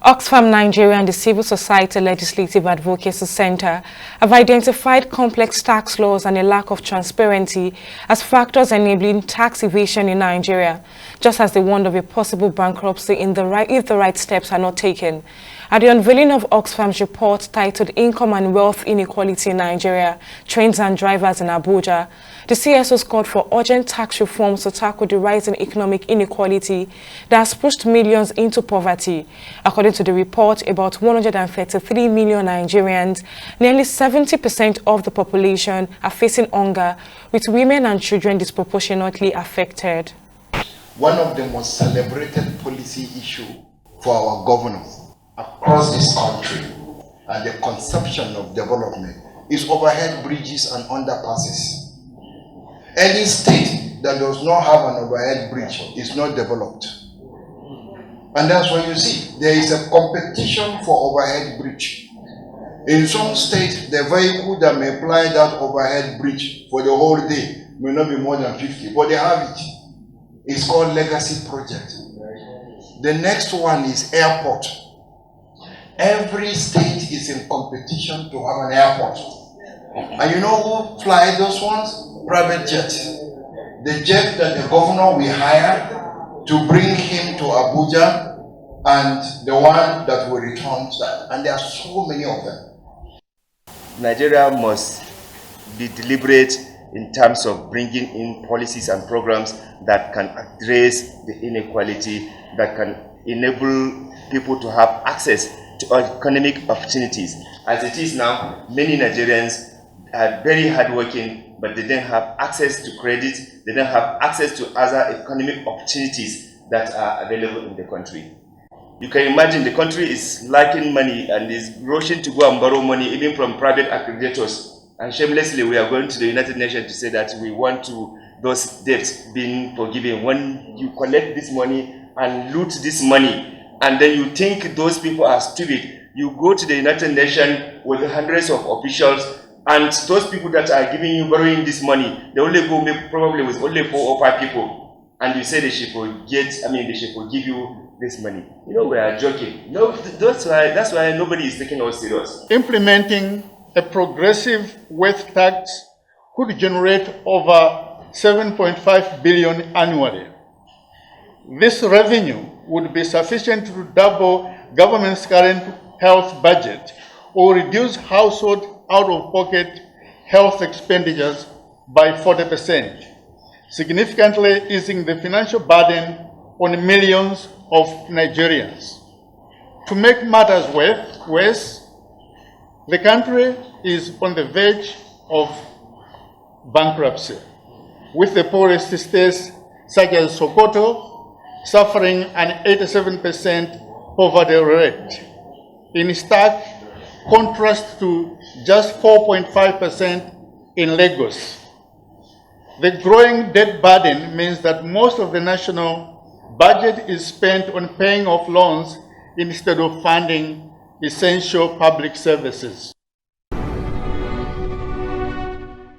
Oxfam Nigeria and the Civil Society Legislative Advocacy Center have identified complex tax laws and a lack of transparency as factors enabling tax evasion in Nigeria, just as they warned of a possible bankruptcy if the right steps are not taken. At the unveiling of Oxfam's report titled Income and Wealth Inequality in Nigeria, Trends and Drivers in Abuja, the CSOs called for urgent tax reforms to tackle the rising economic inequality that has pushed millions into poverty. According to the report, about 133 million Nigerians, nearly 70% of the population, are facing hunger, with women and children disproportionately affected. One of the most celebrated policy issues for our governors across this country and the conception of development is overhead bridges and underpasses. Any state that does not have an overhead bridge is not developed. And that's why you see there is a competition for overhead bridge. In some states, the vehicle that may fly that overhead bridge for the whole day may not be more than 50, but they have it. It's called legacy project. The next one is airport. Every state is in competition to have an airport. And you know who fly those ones? Private jets. The jet that the governor will hire to bring him to Abuja and the one that will return to that. And there are so many of them. Nigeria must be deliberate in terms of bringing in policies and programs that can address the inequality, that can enable people to have access to economic opportunities. As it is now, many Nigerians are very hardworking, but they don't have access to credit, they don't have access to other economic opportunities that are available in the country. You can imagine the country is lacking money and is rushing to go and borrow money even from private aggregators. And shamelessly, we are going to the United Nations to say that we want to those debts being forgiven. When you collect this money and loot this money, and then you think those people are stupid, you go to the United Nations with hundreds of officials, and those people that are giving you, borrowing this money, they only go probably with only 4 or 5 people, and you say they should they should forgive you this money. You know, we are joking. No, that's why nobody is taking us serious. Implementing a progressive wealth tax could generate over 7.5 billion annually. This revenue would be sufficient to double government's current health budget or reduce household out-of-pocket health expenditures by 40%, significantly easing the financial burden on millions of Nigerians. To make matters worse, the country is on the verge of bankruptcy, with the poorest states such as Sokoto suffering an 87% poverty rate, in stark contrast to just 4.5% in Lagos. The growing debt burden means that most of the national budget is spent on paying off loans instead of funding essential public services.